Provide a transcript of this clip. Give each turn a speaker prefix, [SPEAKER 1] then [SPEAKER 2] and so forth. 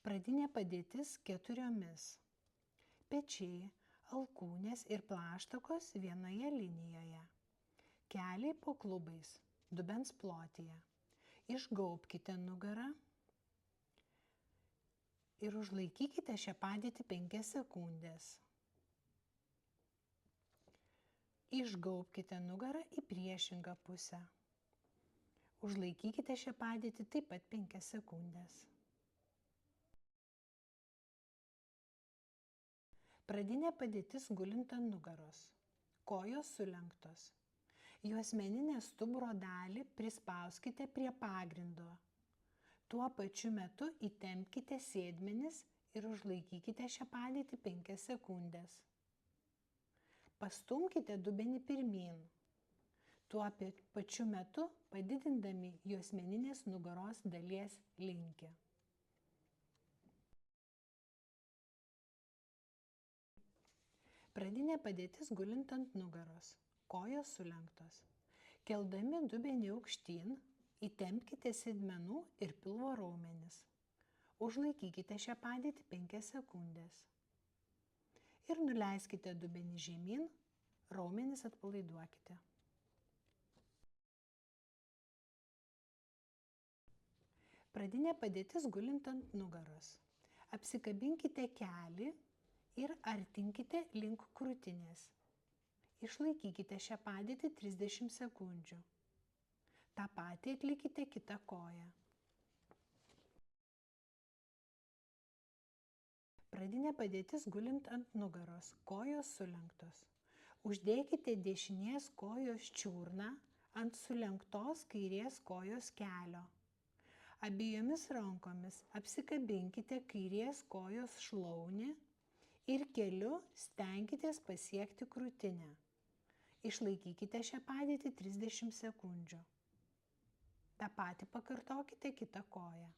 [SPEAKER 1] Pradinė padėtis 4. Pečiai, alkūnės ir plaštakos vienoje linijoje. Keliai po klubais, dubens plotyje. Išgaubkite nugarą ir užlaikykite šią padėtį 5 sekundės. Išgaubkite nugarą į priešingą pusę. Užlaikykite šią padėtį taip pat 5 sekundės. Pradinė padėtis gulint ant nugaros. Kojos sulenktos. Juosmeninę stuburo dalį prispauskite prie pagrindo. Tuo pačiu metu įtempkite sėdmenis ir užlaikykite šią padėtį 5 sekundės. Pastumkite dubenį pirmyn. Tuo pačiu metu padidindami juosmeninės nugaros dalies linkį. Pradinė padėtis gulint ant nugaros. Kojos sulenktos. Keldami dubenį aukštyn, įtempkite sėdmenų ir pilvo raumenis. Užlaikykite šią padėtį 5 sekundės. Ir nuleiskite dubenį žemyn, raumenis atpalaiduokite. Pradinė padėtis gulint ant nugaros. Apsikabinkite kelį ir artinkite link krūtinės. Išlaikykite šią padėtį 30 sekundžių. Ta patį atlikite kitą koją. Pradinė padėtis gulint ant nugaros, kojos sulenktos. Uždėkite dešinės kojos čiurną ant sulenktos kairės kojos kelio. Abiejomis rankomis apsikabinkite kairės kojos šlaunį ir keliu stenkitės pasiekti krūtinę. Išlaikykite šią padėtį 30 sekundžių. Ta patį pakartokite kitą koją.